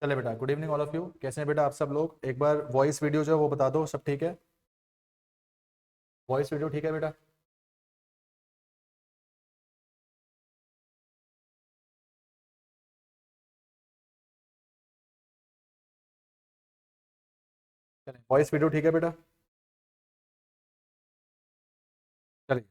चले बेटा, good evening all of you. कैसे हैं बेटा आप सब लोग? एक बार वॉइस वीडियो जो है वो बता दो, सब ठीक है? वॉइस वीडियो ठीक है बेटा? चलें, वॉइस वीडियो ठीक है बेटा? चलिए।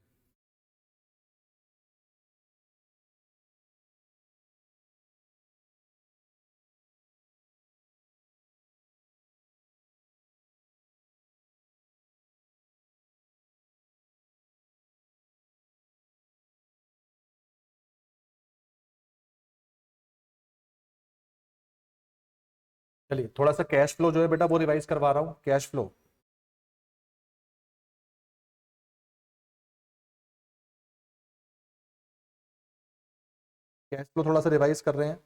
चलिए, थोड़ा सा कैश फ्लो जो है बेटा वो रिवाइज करवा रहा हूँ। कैश फ्लो, कैश फ्लो थोड़ा सा रिवाइज कर रहे हैं।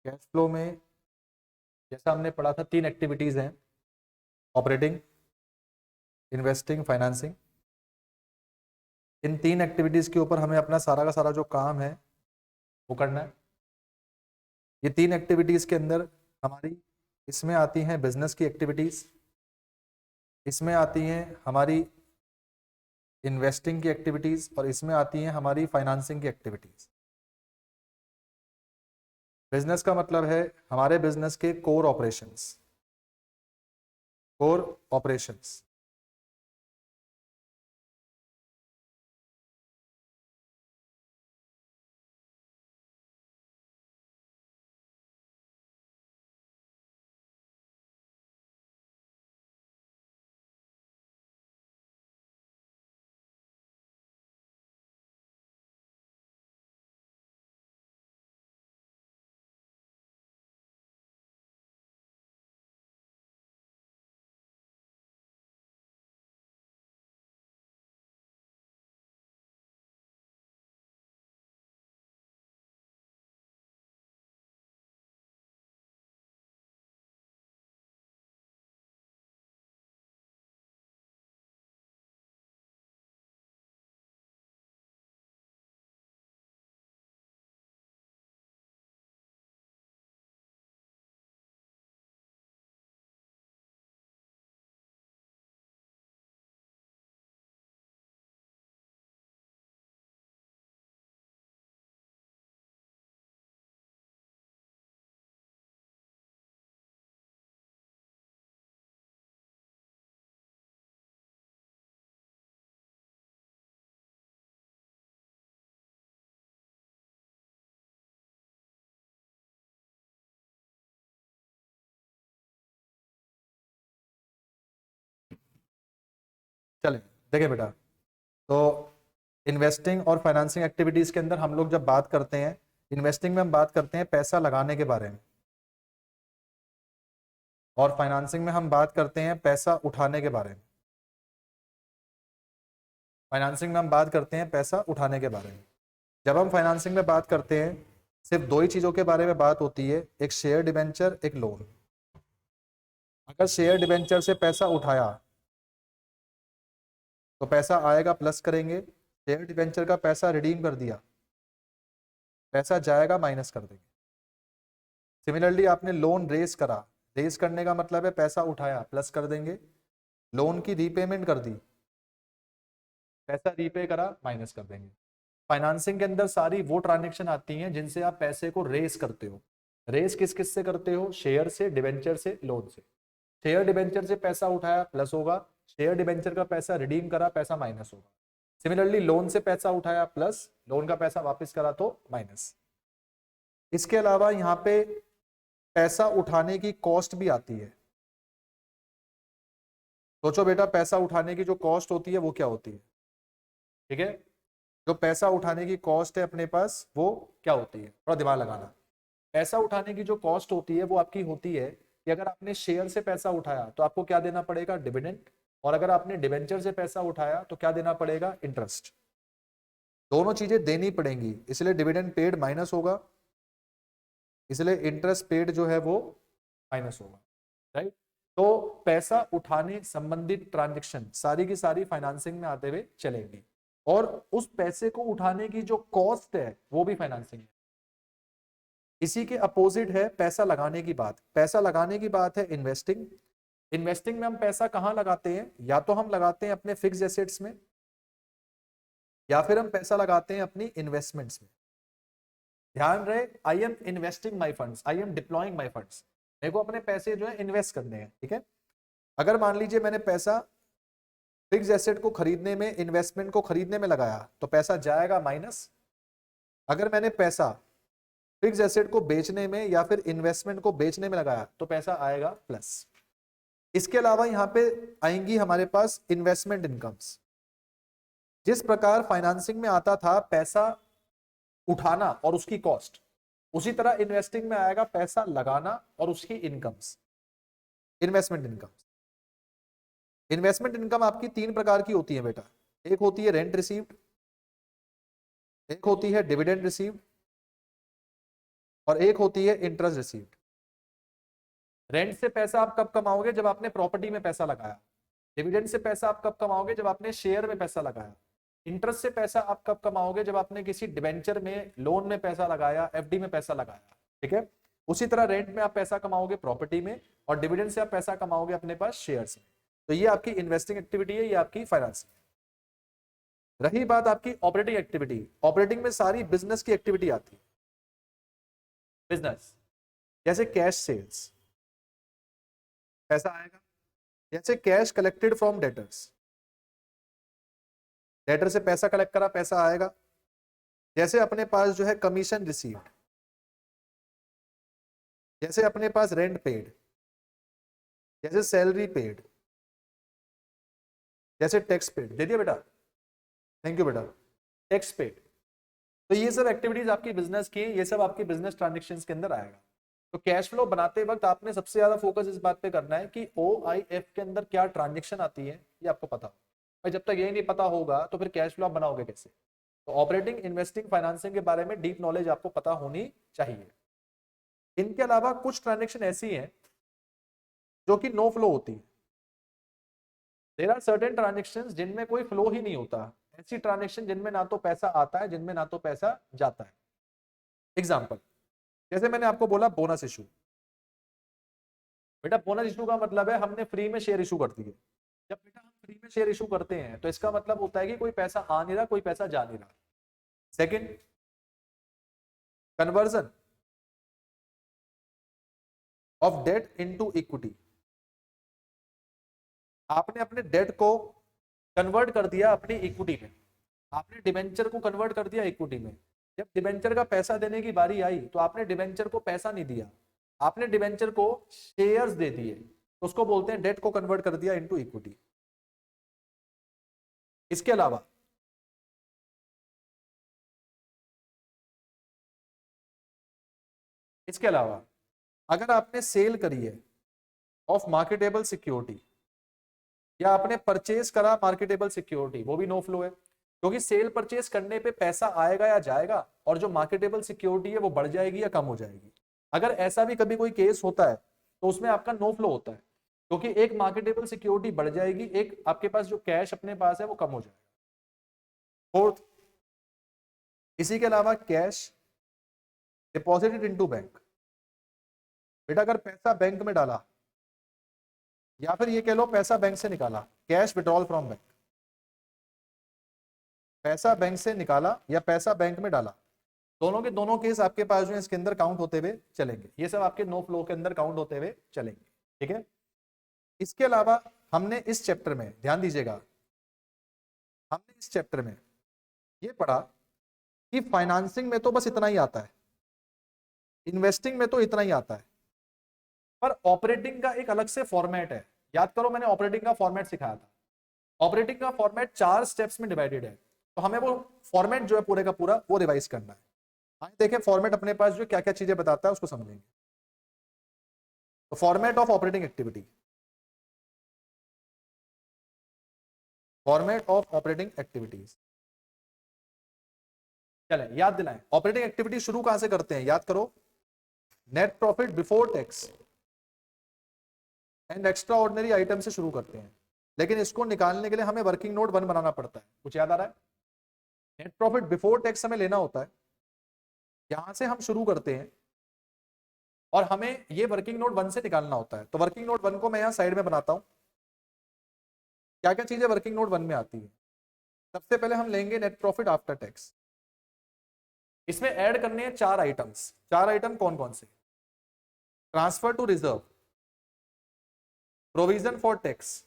कैश फ्लो में जैसा हमने पढ़ा था, तीन एक्टिविटीज हैं: ऑपरेटिंग, इन्वेस्टिंग, फाइनेंसिंग। इन तीन एक्टिविटीज के ऊपर हमें अपना सारा का सारा जो काम है वो करना है। ये तीन एक्टिविटीज के अंदर हमारी इसमें आती हैं बिजनेस की एक्टिविटीज, इसमें आती हैं हमारी इन्वेस्टिंग की एक्टिविटीज, और इसमें आती हैं हमारी फाइनेंसिंग की एक्टिविटीज। बिजनेस का मतलब है हमारे बिजनेस के कोर ऑपरेशंस। कोर ऑपरेशंस चलें, देखिए बेटा, तो इन्वेस्टिंग और फाइनेंसिंग एक्टिविटीज के अंदर हम लोग जब बात करते हैं, इन्वेस्टिंग में हम बात करते हैं पैसा लगाने के बारे में, और फाइनेंसिंग में हम बात करते हैं पैसा उठाने के बारे में। फाइनेंसिंग में हम बात करते हैं पैसा उठाने के बारे में। जब हम फाइनेंसिंग में बात करते हैं, सिर्फ दो ही चीजों के बारे में बात होती है: एक शेयर डिबेंचर, एक लोन। अगर शेयर डिबेंचर से पैसा उठाया तो पैसा आएगा, प्लस करेंगे। शेयर डिबेंचर का पैसा रिडीम कर दिया, पैसा जाएगा, माइनस कर देंगे। सिमिलरली आपने लोन रेज करा, रेज करने का मतलब है पैसा उठाया, प्लस कर देंगे। लोन की रीपेमेंट कर दी, पैसा रीपे करा, माइनस कर देंगे। फाइनेंसिंग के अंदर सारी वो ट्रांजेक्शन आती हैं जिनसे आप पैसे को रेस करते हो। रेस किस किस से करते हो? शेयर से, डिबेंचर से, लोन से। शेयर डिबेंचर से पैसा उठाया, प्लस होगा। शेयर डिबेंचर का पैसा रिडीम करा, पैसा माइनस होगा। सिमिलरली लोन से पैसा उठाया, प्लस लोन का पैसा वापस करा तो माइनस। इसके अलावा यहाँ पे पैसा उठाने की कॉस्ट भी आती है। सोचो बेटा, पैसा उठाने की जो कॉस्ट होती है वो क्या होती है? ठीक है, जो पैसा उठाने की कॉस्ट है अपने पास वो क्या होती है? थोड़ा दिमाग लगाना। पैसा उठाने की जो कॉस्ट होती है वो आपकी होती है कि अगर आपने शेयर से पैसा उठाया तो आपको क्या देना पड़ेगा? डिविडेंड। और अगर आपने डिबेंचर से पैसा उठाया तो क्या देना पड़ेगा? इंटरेस्ट। दोनों चीजें देनी पड़ेंगी, इसलिए डिविडेंड पेड माइनस होगा, इसलिए इंटरेस्ट पेड जो है वो माइनस होगा। राइट? तो पैसा उठाने संबंधित ट्रांजेक्शन सारी की सारी फाइनेंसिंग में आते हुए चलेंगी। और उस पैसे को उठाने की जो कॉस्ट है वो भी फाइनेंसिंग है। इसी के अपोजिट है पैसा लगाने की बात। पैसा लगाने की बात है इन्वेस्टिंग। इन्वेस्टिंग में हम पैसा कहाँ लगाते हैं, या तो हम लगाते हैं अपने फिक्स एसेट्स में, या फिर हम पैसा लगाते हैं अपनी इन्वेस्टमेंट्स में। ध्यान रहे, I am investing my funds, I am deploying my funds. मेरे को अपने पैसे जो है इन्वेस्ट करने हैं, ठीक है। अगर मान लीजिए मैंने पैसा फिक्स एसेट को खरीदने में, इन्वेस्टमेंट को खरीदने में लगाया, तो पैसा जाएगा माइनस। अगर मैंने पैसा फिक्स एसेट को बेचने में या फिर इन्वेस्टमेंट को बेचने में लगाया, तो पैसा आएगा प्लस। इसके अलावा यहां पे आएंगी हमारे पास इन्वेस्टमेंट इनकम्स। जिस प्रकार फाइनेंसिंग में आता था पैसा उठाना और उसकी कॉस्ट, उसी तरह इन्वेस्टिंग में आएगा पैसा लगाना और उसकी incomes, investment incomes. Investment income आपकी तीन प्रकार की होती है बेटा। एक होती है रेंट रिसीव्ड, एक होती है डिविडेंड रिसीव्ड, और एक होती है इंटरेस्ट रिसीव्ड। रेंट से पैसा आप कब कमाओगे, जब आपने प्रॉपर्टी में पैसा लगाया। डिविडेंड से पैसा आप कब कमाओगे, जब आपने शेयर में पैसा लगाया। इंटरेस्ट से पैसा आप कब कमाओगे, जब आपने किसी डिबेंचर में, लोन में पैसा लगाया, एफडी में पैसा लगाया, ठीक है। उसी तरह रेंट में आप पैसा कमाओगे प्रॉपर्टी में, और डिविडेंड से आप पैसा कमाओगे अपने पास शेयर्स में। तो ये आपकी इन्वेस्टिंग एक्टिविटी है, ये आपकी फाइनेंसिंग है। रही बात आपकी ऑपरेटिंग एक्टिविटी, ऑपरेटिंग में सारी बिजनेस की एक्टिविटी आती है। बिजनेस जैसे कैश सेल्स, पैसा आएगा। जैसे cash collected from debtors, debtor से पैसा कलेक्ट करा, पैसा आएगा। जैसे अपने पास जो है कमीशन रिसीव्ड, जैसे अपने पास रेंट पेड, जैसे सैलरी पेड, जैसे टैक्स पेड। दे दिया बेटा, थैंक यू बेटा। टैक्स पेड, तो ये सब एक्टिविटीज आपकी बिजनेस की, ये सब आपकी बिजनेस ट्रांजेक्शन्स के अंदर आएगा। तो कैश फ्लो बनाते वक्त आपने सबसे ज्यादा फोकस इस बात पे करना है कि OIF के अंदर क्या ट्रांजेक्शन आती है, ये आपको पता हो। भाई जब तक ये नहीं पता होगा तो फिर कैश फ्लो आप बनाओगे कैसे। तो ऑपरेटिंग, इन्वेस्टिंग, फाइनेंसिंग के बारे में डीप नॉलेज आपको पता होनी चाहिए। इनके अलावा कुछ ट्रांजेक्शन ऐसी हैं जो कि नो फ्लो होती है। देयर आर सर्टेन ट्रांजेक्शंस जिनमें कोई फ्लो ही नहीं होता। ऐसी ट्रांजेक्शन जिनमें ना तो पैसा आता है, जिनमें ना तो पैसा जाता है। एग्जाम्पल, जैसे मैंने आपको बोला बोनस इशू। बेटा बोनस इशू का मतलब है हमने फ्री में शेयर इशू कर दिए। जब बेटा हम फ्री में शेयर इशू करते हैं तो इसका मतलब होता है कि कोई पैसा आ नहीं रहा, कोई पैसा जा नहीं रहा। Second, conversion of debt into equity. आपने अपने डेट को कन्वर्ट कर दिया अपनी इक्विटी में, आपने डिबेंचर को कन्वर्ट कर दिया इक्विटी में। जब डिबेंचर का पैसा देने की बारी आई तो आपने डिबेंचर को पैसा नहीं दिया, आपने डिबेंचर को शेयर्स दे दिए, तो उसको बोलते हैं डेट को कन्वर्ट कर दिया इनटू इक्विटी। इसके अलावा अगर आपने सेल करी है ऑफ मार्केटेबल सिक्योरिटी, या आपने परचेज करा मार्केटेबल सिक्योरिटी, वो भी नो फ्लो है, क्योंकि सेल परचेज करने पे पैसा आएगा या जाएगा, और जो मार्केटेबल सिक्योरिटी है वो बढ़ जाएगी या कम हो जाएगी। अगर ऐसा भी कभी कोई केस होता है तो उसमें आपका नो फ्लो होता है, क्योंकि एक मार्केटेबल सिक्योरिटी बढ़ जाएगी, एक आपके पास जो कैश अपने पास है वो कम हो जाएगा। फोर्थ, इसी के अलावा कैश डिपॉजिटेड इनटू बैंक। बेटा अगर पैसा बैंक में डाला, या फिर ये कह लो पैसा बैंक से निकाला, कैश विड्रॉल फ्रॉम बैंक, पैसा बैंक से निकाला या पैसा बैंक में डाला, दोनों के दोनों केस आपके पास जो है इसके अंदर काउंट होते हुए चलेंगे। ये सब आपके नो फ्लो के अंदर काउंट होते हुए चलेंगे, ठीक है। इसके अलावा हमने इस चैप्टर में, ध्यान दीजिएगा, हमने इस चैप्टर में ये पढ़ा कि फाइनेंसिंग में तो बस इतना ही आता है, इन्वेस्टिंग में तो इतना ही आता है, पर ऑपरेटिंग का एक अलग से फॉर्मेट है। याद करो मैंने ऑपरेटिंग का फॉर्मेट सिखाया था। ऑपरेटिंग का फॉर्मेट 4 स्टेप्स में डिवाइडेड है, तो हमें वो फॉर्मेट जो है पूरे का पूरा वो रिवाइज करना है। आइए देखें फॉर्मेट अपने पास जो क्या क्या चीजें बताता है उसको समझेंगे। तो format of operating activity, format of operating activities, चलें याद दिलाएं। ऑपरेटिंग एक्टिविटी शुरू कहां से करते हैं, याद करो, net profit before tax and extra ordinary item से शुरू करते हैं, लेकिन इसको निकालने के लिए हमें वर्किंग नोट 1 बनाना पड़ता है। कुछ याद आ रहा है? नेट प्रॉफिट बिफोर टैक्स हमें लेना होता है, यहां से हम शुरू करते हैं और हमें ये वर्किंग नोट 1 से निकालना होता है। तो वर्किंग नोट 1 को मैं यहाँ साइड में बनाता हूँ। क्या क्या चीजें वर्किंग नोट 1 में आती है? सबसे पहले हम लेंगे नेट प्रॉफिट आफ्टर टैक्स। इसमें ऐड करने हैं 4 आइटम्स। 4 आइटम कौन कौन से? Transfer to reserve, provision for tax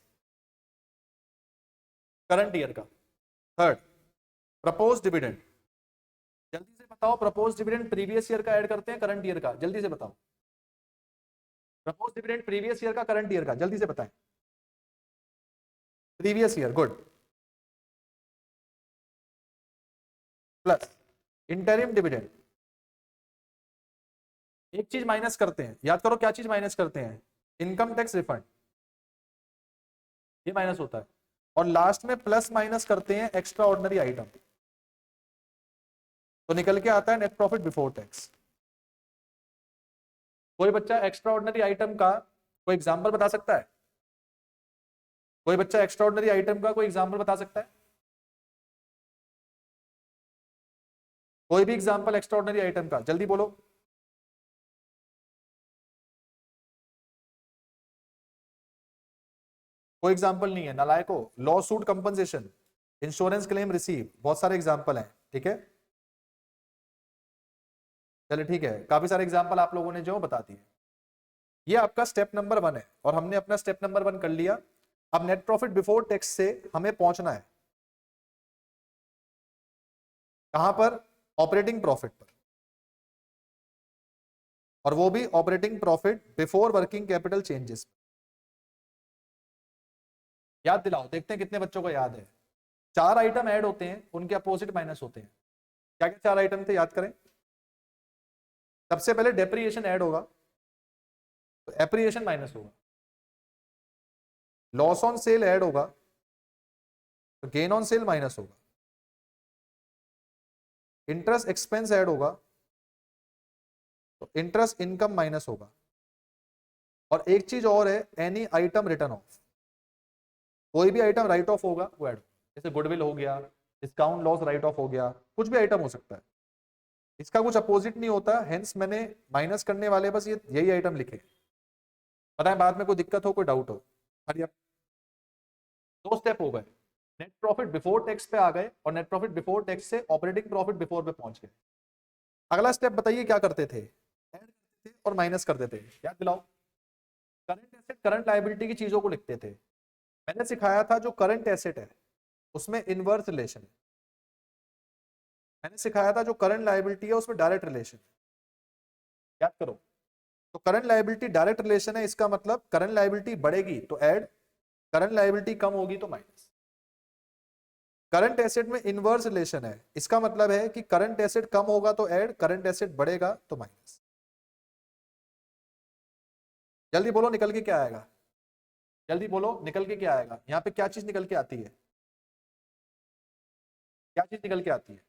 current year का, थर्ड प्रपोज डिविडेंड। जल्दी से बताओ, प्रपोज डिविडेंड प्रीवियस ईयर का ऐड करते हैं करंट ईयर का? जल्दी से बताओ, प्रपोज डिविडेंड प्रीवियस ईयर का करंट ईयर का? जल्दी से बताएं। Previous year, good. Plus interim dividend. एक चीज माइनस करते हैं, याद करो क्या चीज माइनस करते हैं? इनकम टैक्स रिफंड, ये माइनस होता है। और लास्ट में प्लस माइनस करते हैं एक्स्ट्रा ऑर्डिनरी आइटम, तो निकल के आता है नेट प्रॉफिट बिफोर टैक्स। कोई बच्चा एक्स्ट्रा ऑर्डिनरी आइटम का कोई एग्जांपल बता सकता है? कोई बच्चा एक्स्ट्रा ऑर्डिनरी आइटम का कोई एग्जांपल बता सकता है? कोई भी एग्जांपल एक्स्ट्रा ऑर्डिनरी आइटम का, जल्दी बोलो। कोई एग्जांपल नहीं है, नालायको। Law suit compensation, insurance claim receive, बहुत सारे एग्जांपल हैं, ठीक है। चलिए ठीक है, काफी सारे एग्जांपल आप लोगों ने जो बता दिए। ये आपका स्टेप नंबर 1 है और हमने अपना स्टेप नंबर 1 कर लिया। अब नेट प्रॉफिट बिफोर टैक्स से हमें पहुंचना है कहां पर? ऑपरेटिंग प्रॉफिट पर, और वो भी operating profit before working capital changes. याद दिलाओ, देखते हैं कितने बच्चों को याद है। 4 आइटम ऐड होते हैं, उनके अपोजिट माइनस होते हैं। क्या क्या 4 आइटम थे, याद करें। सबसे पहले डेप्रिएशन ऐड होगा, तो एप्रिएशन माइनस होगा। लॉस ऑन सेल ऐड होगा, तो गेन ऑन सेल माइनस होगा। इंटरेस्ट एक्सपेंस ऐड होगा, तो इंटरेस्ट इनकम माइनस होगा। और एक चीज और है, एनी आइटम रिटर्न ऑफ, कोई भी आइटम राइट ऑफ होगा वो ऐड होगा। जैसे गुडविल हो गया, डिस्काउंट लॉस राइट ऑफ हो गया, कुछ भी आइटम हो सकता है। इसका कुछ अपोजिट नहीं होता, हेंस मैंने माइनस करने वाले बस ये यही आइटम लिखे। पता है, बाद में कोई दिक्कत हो, कोई डाउट हो। हरी आप 2 स्टेप हो गए, नेट प्रॉफिट बिफोर टैक्स पे आ गए और नेट प्रॉफिट बिफोर टैक्स से ऑपरेटिंग प्रॉफिट बिफोर पे पहुंच गए। अगला स्टेप बताइए क्या करते थे? ऐड करते थे और माइनस करते थे। याद दिलाओ। करंट एसेट करंट लायबिलिटी की चीजों को लिखते थे। मैंने सिखाया था जो करंट एसेट है उसमें इनवर्स रिलेशन है। मैंने सिखाया था जो करंट लायबिलिटी है उसमें डायरेक्ट रिलेशन है। याद करो। तो करंट लायबिलिटी डायरेक्ट रिलेशन है, इसका मतलब करंट लायबिलिटी बढ़ेगी तो ऐड, करंट लायबिलिटी कम होगी तो माइनस। करंट एसेट में इनवर्स रिलेशन है, इसका मतलब है कि करंट एसेट कम होगा तो ऐड, करंट एसेट बढ़ेगा तो माइनस। जल्दी बोलो निकल के क्या आएगा? जल्दी बोलो निकल के क्या आएगा? यहाँ पे क्या चीज निकल के आती है? क्या चीज निकल के आती है?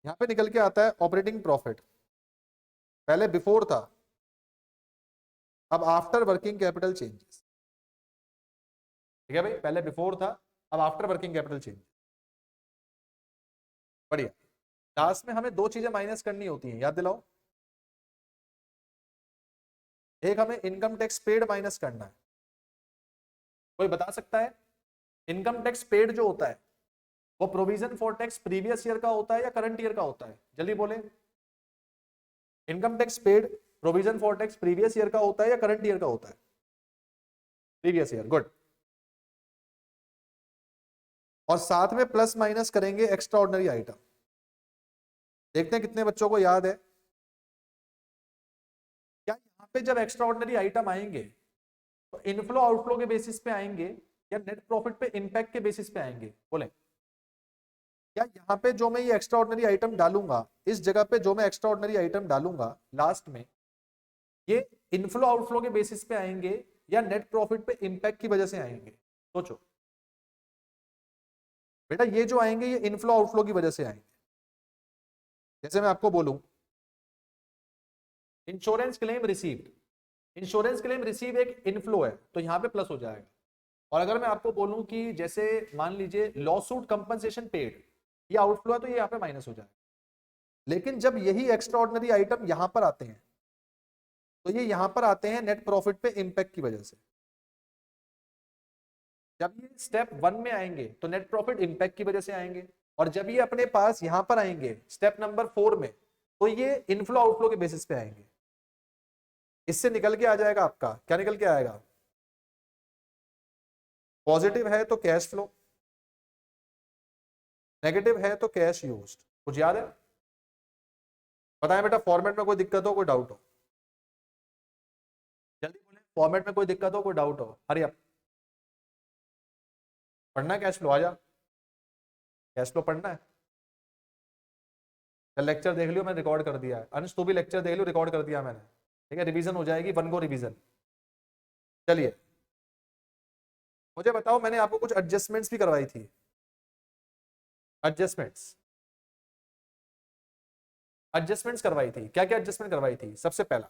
यहाँ पे निकल के आता है ऑपरेटिंग प्रॉफिट। पहले बिफोर था, अब आफ्टर वर्किंग कैपिटल चेंजेस। ठीक है भाई, पहले बिफोर था, अब आफ्टर वर्किंग कैपिटल चेंज। बढ़िया। लास्ट में हमें 2 चीजें माइनस करनी होती हैं, याद दिलाओ। एक हमें इनकम टैक्स पेड माइनस करना है। कोई बता सकता है? इनकम टैक्स पेड जो होता है वो provision for tax previous year का होता है या करंट ईयर का होता है? जल्दी बोले। Income tax paid provision for tax previous year का होता है या करंट ईयर का होता है? Previous year, good. और साथ में प्लस माइनस करेंगे एक्स्ट्रा ऑर्डिनरी आइटम। देखते हैं कितने बच्चों को याद है। क्या यहाँ पे जब एक्स्ट्रा ऑर्डिनरी आइटम आएंगे तो इनफ्लो आउटफ्लो के बेसिस पे आएंगे या नेट प्रॉफिट पे इंपैक्ट के बेसिस पे आएंगे? बोले। क्या यहाँ पे जो मैं ये एक्स्ट्रा ऑर्डिनरी आइटम डालूंगा, इस जगह पे जो मैं एक्स्ट्रा ऑर्डिनरी आइटम डालूंगा लास्ट में, ये इनफ्लो आउटफ्लो के बेसिस पे आएंगे या नेट प्रॉफिट पे इंपैक्ट की वजह से आएंगे? सोचो बेटा, ये जो आएंगे ये इनफ्लो आउटफ्लो की वजह से आएंगे। जैसे मैं आपको बोलूं insurance claim received, insurance claim receive एक इनफ्लो है तो यहां पे प्लस हो जाएगा। और अगर मैं आपको बोलूं कि जैसे मान लीजिए लॉसूट कंपनसेशन पेड, ये आउटफ्लो है तो ये यहाँ पे माइनस हो जाएगा। लेकिन जब यही एक्स्ट्रा ऑर्डिनरी आइटम यहां पर आते हैं तो ये यहां पर आते हैं नेट प्रॉफिट पे इंपैक्ट की वजह से। जब ये स्टेप 1 में आएंगे तो नेट प्रॉफिट इंपैक्ट की वजह से आएंगे, और जब ये अपने पास यहां पर आएंगे स्टेप नंबर 4 में तो ये इनफ्लो आउटफ्लो के बेसिस पे आएंगे। इससे निकल के आ जाएगा आपका, क्या निकल के आएगा, पॉजिटिव है तो कैश फ्लो, नेगेटिव है तो कैश यूज्ड। कुछ याद है? बताएं बेटा, फॉर्मेट में कोई दिक्कत हो, कोई डाउट हो, जल्दी बोले। फॉर्मेट में कोई दिक्कत हो, कोई डाउट हो, हरी अप। पढ़ना है कैश फ्लो, आ जा, कैश फ्लो पढ़ना है। चल लेक्चर देख लियो, मैंने रिकॉर्ड कर दिया है। अंश तू भी लेक्चर देख लियो, रिकॉर्ड कर दिया मैंने, ठीक है, रिवीजन हो जाएगी, 1 गो रिवीजन। चलिए मुझे बताओ, मैंने आपको कुछ एडजस्टमेंट्स भी करवाई थी। एडजस्टमेंट्स एडजस्टमेंट्स करवाई थी, क्या क्या एडजस्टमेंट करवाई थी? सबसे पहला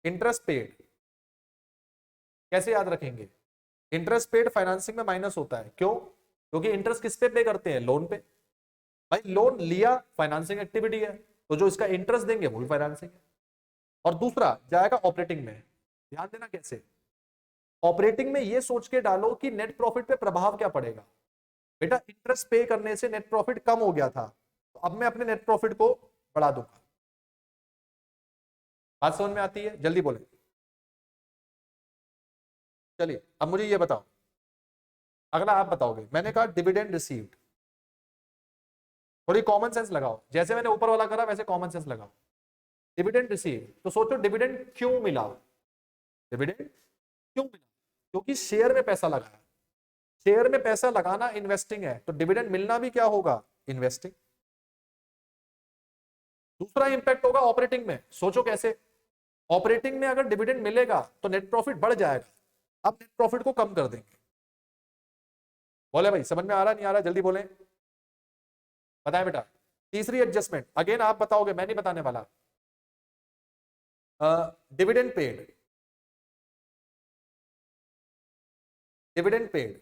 इंटरेस्ट पेड, कैसे याद रखेंगे? इंटरेस्ट पेड फाइनेंसिंग में माइनस होता है, क्यों? क्योंकि इंटरेस्ट किस पे पे करते हैं? लोन पे। भाई लोन लिया, फाइनेंसिंग एक्टिविटी है, तो जो इसका इंटरेस्ट देंगे वो भी फाइनेंसिंग है। और दूसरा जाएगा ऑपरेटिंग में, ध्यान देना कैसे। ऑपरेटिंग में ये सोच के डालो कि नेट प्रॉफिट पे प्रभाव क्या पड़ेगा। बेटा इंटरेस्ट पे करने से नेट प्रॉफिट कम हो गया था, तो अब मैं अपने नेट प्रॉफिट को बढ़ा दूंगा। बात समझ में आती है? जल्दी बोले। चलिए अब मुझे ये बताओ, अगला आप बताओगे। मैंने कहा डिविडेंड रिसीव्ड, थोड़ी कॉमन सेंस लगाओ, जैसे मैंने ऊपर वाला करा वैसे कॉमन सेंस लगाओ। डिविडेंड रिसीव, तो सोचो डिविडेंड क्यों मिला? डिविडेंड क्यों मिला? क्योंकि शेयर में पैसा लगाया। शेयर में पैसा लगाना इन्वेस्टिंग है, तो डिविडेंड मिलना भी क्या होगा? इन्वेस्टिंग। दूसरा इंपैक्ट होगा ऑपरेटिंग में, सोचो कैसे। ऑपरेटिंग में अगर डिविडेंड मिलेगा तो नेट प्रॉफिट बढ़ जाएगा, अब नेट प्रॉफिट को कम कर देंगे। बोले भाई समझ में आ रहा नहीं आ रहा? जल्दी बोले, बताएं बेटा। तीसरी एडजस्टमेंट अगेन आप बताओगे, मैं नहीं बताने वाला। डिविडेंड पेड, डिविडेंड पेड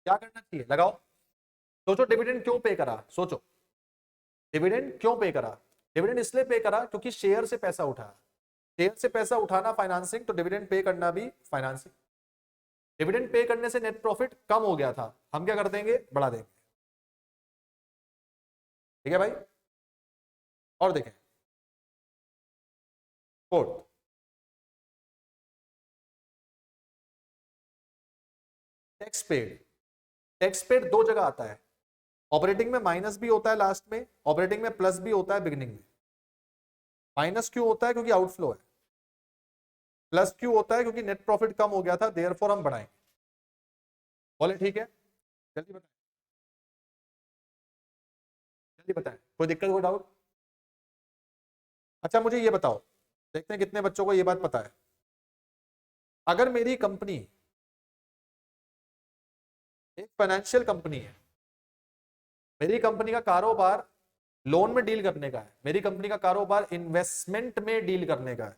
क्या करना चाहिए? लगाओ, सोचो डिविडेंड क्यों पे करा, सोचो डिविडेंड क्यों पे करा। डिविडेंड इसलिए पे करा क्योंकि शेयर से पैसा उठाया। शेयर से पैसा उठाना फाइनेंसिंग, तो डिविडेंड पे करना भी फाइनेंसिंग। डिविडेंड पे करने से नेट प्रॉफिट कम हो गया था, हम क्या कर देंगे? बढ़ा देंगे। ठीक है भाई, और देखें fourth, tax paid. Tax paid दो जगह आता है, ऑपरेटिंग में माइनस भी होता है लास्ट में, ऑपरेटिंग में प्लस भी होता है बिगिनिंग में। माइनस क्यों होता है? क्योंकि आउटफ्लो है। प्लस क्यों होता है? क्योंकि नेट प्रॉफिट कम हो गया था, देयरफॉर हम बढ़ाएंगे। बोले ठीक है, जल्दी बताएं, जल्दी बताएं, कोई दिक्कत, कोई डाउट? अच्छा मुझे ये बताओ, देखते हैं कितने बच्चों को ये बात पता है। अगर मेरी कंपनी एक फाइनेंशियल कंपनी है, मेरी कंपनी का कारोबार लोन में डील करने का है, मेरी कंपनी का कारोबार इन्वेस्टमेंट में डील करने का है,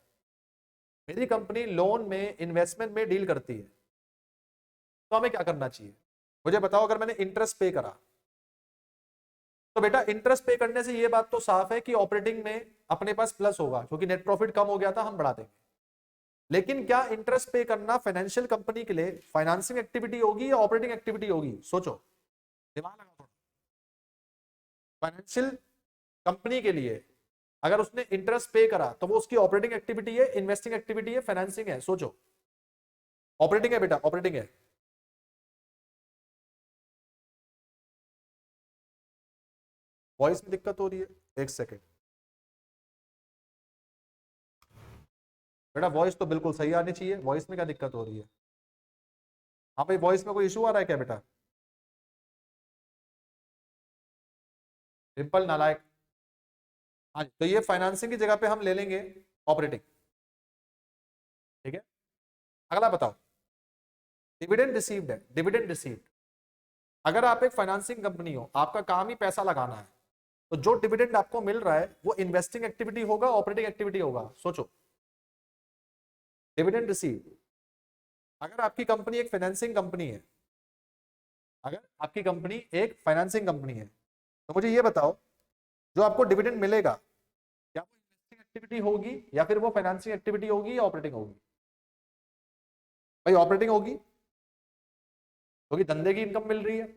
मेरी कंपनी लोन में इन्वेस्टमेंट में डील करती है, तो हमें क्या करना चाहिए? मुझे बताओ। अगर मैंने इंटरेस्ट पे करा तो बेटा इंटरेस्ट पे करने से ये बात तो साफ है कि ऑपरेटिंग में अपने पास प्लस होगा, क्योंकि नेट प्रॉफिट कम हो गया था, हम बढ़ा देंगे। लेकिन क्या इंटरेस्ट पे करना फाइनेंशियल कंपनी के लिए फाइनेंसिंग एक्टिविटी होगी या ऑपरेटिंग एक्टिविटी होगी? सोचो, दिमाग लगाओ थोड़ा। फाइनेंशियल कंपनी के लिए अगर उसने इंटरेस्ट पे करा तो वो उसकी ऑपरेटिंग एक्टिविटी है, इन्वेस्टिंग एक्टिविटी है, फाइनेंसिंग है? सोचो। ऑपरेटिंग है बेटा, ऑपरेटिंग है। वॉइस में दिक्कत हो रही है, एक सेकेंड बेटा, वॉइस तो बिल्कुल सही आनी चाहिए, वॉइस में क्या दिक्कत हो रही है? हाँ भाई, वॉइस में कोई इशू आ रहा है क्या बेटा? सिंपल नालायक। हाँ जी, तो ये फाइनेंसिंग की जगह पे हम ले लेंगे ऑपरेटिंग। ठीक है, अगला बताओ। डिविडेंड रिसीव्ड है, डिविडेंड रिसीव्ड। अगर आप एक फाइनेंसिंग कंपनी हो, आपका काम ही पैसा लगाना है, तो जो डिविडेंड आपको मिल रहा है वो इन्वेस्टिंग एक्टिविटी होगा, ऑपरेटिंग एक्टिविटी होगा? सोचो। डिविडेंड रिसीव, अगर आपकी कंपनी एक फाइनेंसिंग कंपनी है, अगर आपकी कंपनी एक फाइनेंसिंग कंपनी है, तो मुझे ये बताओ, जो आपको डिविडेंड मिलेगा क्या वो इन्वेस्टिंग एक्टिविटी होगी या फिर वो फाइनेंसिंग एक्टिविटी होगी या ऑपरेटिंग होगी? भाई ऑपरेटिंग होगी, क्योंकि धंधे की इनकम मिल रही है।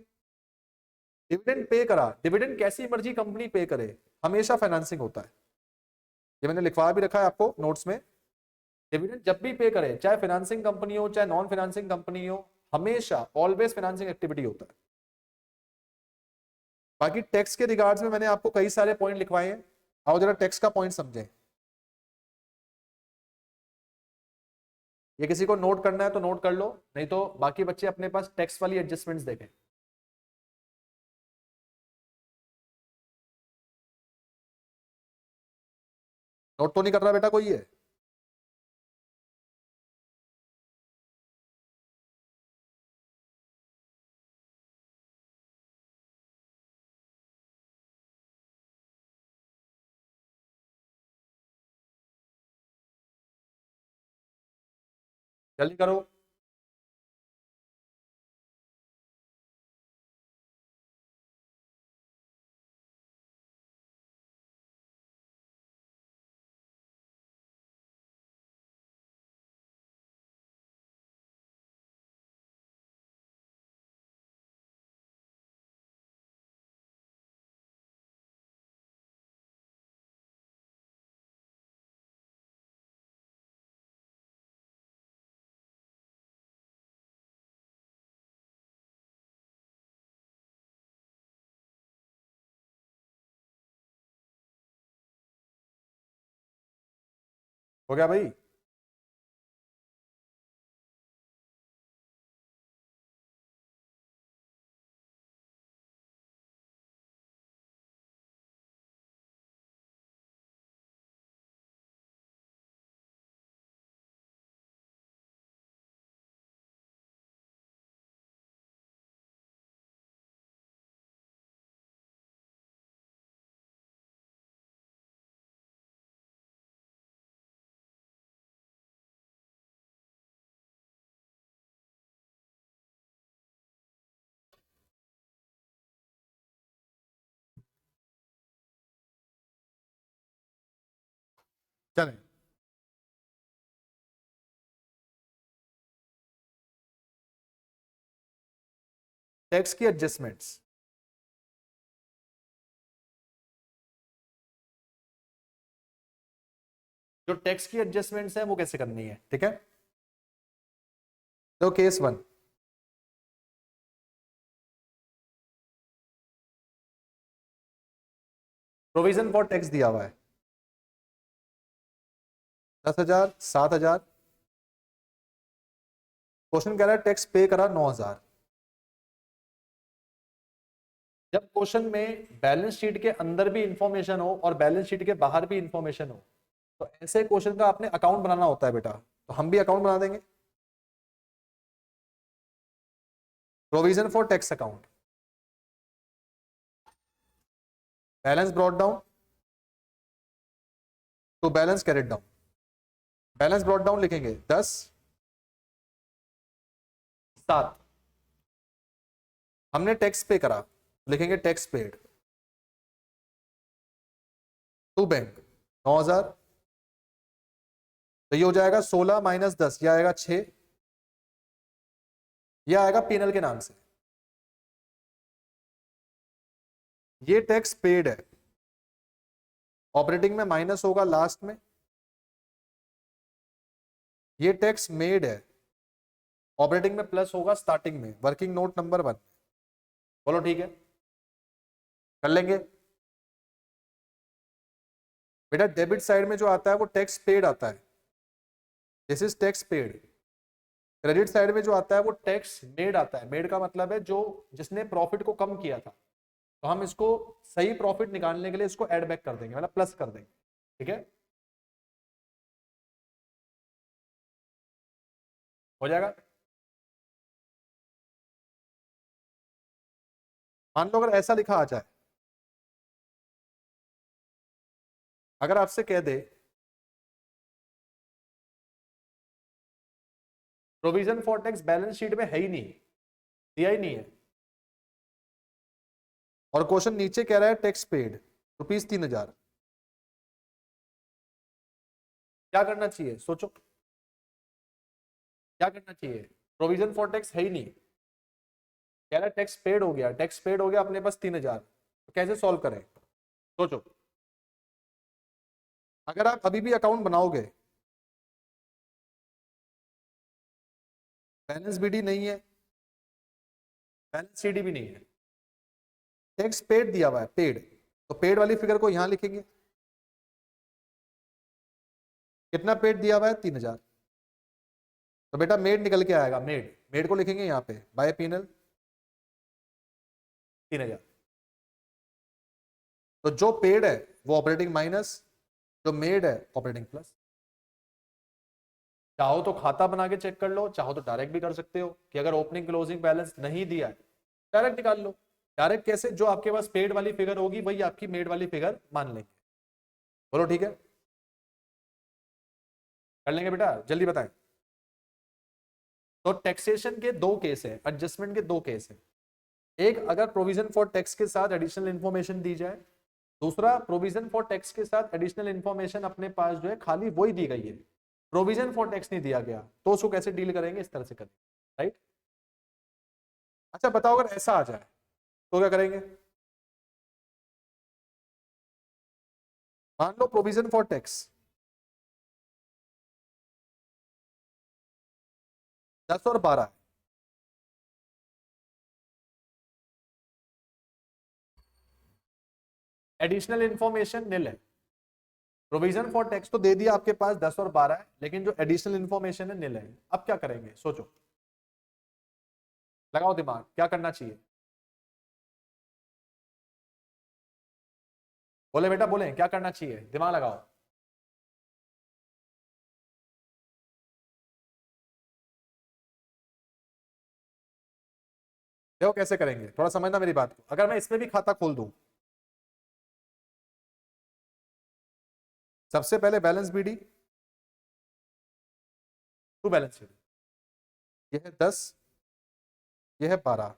डिविडेंड पे करा, डिविडेंड कैसी मर्जी कंपनी पे करे, हमेशा फाइनेंसिंग होता है। ये मैंने लिखवा भी रखा है आपको नोट्स में। डिविडेंड जब भी पे करे, चाहे फाइनेंसिंग कंपनी हो चाहे नॉन फाइनेंसिंग कंपनी हो, हमेशा ऑलवेज फाइनेंसिंग एक्टिविटी होता है। बाकी टैक्स के रिगार्ड्स में मैंने आपको कई सारे पॉइंट लिखवाए हैं, आओ जरा टैक्स का पॉइंट समझें। ये किसी को नोट करना है तो नोट कर लो, नहीं तो बाकी बच्चे अपने पास टैक्स वाली एडजस्टमेंट्स देखें। नोट तो नहीं कर रहा बेटा कोई है? जल्दी करो। हो गया भाई? चलें। टैक्स की एडजस्टमेंट्स, जो टैक्स की एडजस्टमेंट्स है वो कैसे करनी है, ठीक है? तो case one, provision for tax दिया हुआ है 10,000, 7,000। क्वेश्चन कह रहा है टैक्स पे करा 9,000। जब क्वेश्चन में बैलेंस शीट के अंदर भी इंफॉर्मेशन हो और बैलेंस शीट के बाहर भी इंफॉर्मेशन हो, तो ऐसे क्वेश्चन का आपने अकाउंट बनाना होता है बेटा। तो हम भी अकाउंट बना देंगे, provision for tax account, balance brought down to balance carried down. Balance brought down लिखेंगे 10, 7। हमने टैक्स पे करा, लिखेंगे टैक्स पेड टू बैंक 9,000। तो ये हो जाएगा 16 माइनस 10, ये आएगा 6, ये आएगा पीनल के नाम से। ये टैक्स पेड है, ऑपरेटिंग में माइनस होगा लास्ट में। ये टैक्स मेड है, ऑपरेटिंग में प्लस होगा स्टार्टिंग में, वर्किंग नोट नंबर 1। बोलो ठीक है, कर लेंगे बेटा। डेबिट साइड में जो आता है वो टैक्स पेड आता है, this is tax paid. Credit side में जो आता है वो टैक्स मेड आता है। मेड का मतलब है जो जिसने प्रॉफिट को कम किया था, तो हम इसको सही प्रॉफिट निकालने के लिए इसको ऐड बैक कर देंगे, मतलब प्लस कर देंगे, ठीक है? हो जाएगा। मान लो अगर ऐसा लिखा आ जाए, अगर आपसे कह दे provision for tax balance sheet में है ही नहीं, दिया ही नहीं है, और क्वेश्चन नीचे कह रहा है टैक्स पेड ₹3000, क्या करना चाहिए सोचो, क्या करना चाहिए? प्रोविजन फॉर टैक्स है ही नहीं, कह रहा है टैक्स पेड हो गया, टैक्स पेड हो गया, अपने पास 3000, तो कैसे सॉल्व करें सोचो। अगर आप अभी भी अकाउंट बनाओगे, बैलेंस बीडी नहीं है, बैलेंस सीडी भी नहीं है, टैक्स पेड दिया हुआ है, पेड, तो पेड वाली फिगर को यहां लिखेंगे, कितना पेड दिया हुआ है 3000, तो बेटा मेड निकल के आएगा, मेड, मेड को लिखेंगे यहाँ पे बाय पीनल 3000, तो जो पेड है वो ऑपरेटिंग माइनस, जो मेड है ऑपरेटिंग प्लस। चाहो तो खाता बना के चेक कर लो, चाहो तो डायरेक्ट भी कर सकते हो कि अगर ओपनिंग क्लोजिंग बैलेंस नहीं दिया है डायरेक्ट निकाल लो। डायरेक्ट कैसे? जो आपके पास पेड वाली फिगर होगी वही आपकी मेड वाली फिगर मान लेंगे। बोलो ठीक है, कर लेंगे बेटा, जल्दी बताएं। तो टैक्सेशन के दो केस है, एडजस्टमेंट के दो केस है, एक अगर प्रोविजन फॉर टैक्स के साथ एडिशनल इंफॉर्मेशन दी जाए, दूसरा प्रोविजन फॉर टैक्स के साथ एडिशनल इंफॉर्मेशन अपने पास जो है खाली वही दी गई है, प्रोविजन फॉर टैक्स नहीं दिया गया, तो उसको कैसे डील करेंगे? इस तरह से करेंगे, राइट। अच्छा बताओ अगर ऐसा आ जाए तो क्या करेंगे? मान लो प्रोविजन फॉर टैक्स 10 और 12 है, एडिशनल इंफॉर्मेशन निल है, प्रोविजन फॉर टैक्स तो दे दिया आपके पास 10 और 12 है, लेकिन जो एडिशनल इंफॉर्मेशन है निल है। अब क्या करेंगे सोचो, लगाओ दिमाग, क्या करना चाहिए? बोले बेटा बोले, क्या करना चाहिए? दिमाग लगाओ। देखो कैसे करेंगे, थोड़ा समझना मेरी बात को। अगर मैं इसमें भी खाता खोल दूं, सबसे पहले balance BD to balance sheet, यह है 10, यह है 12।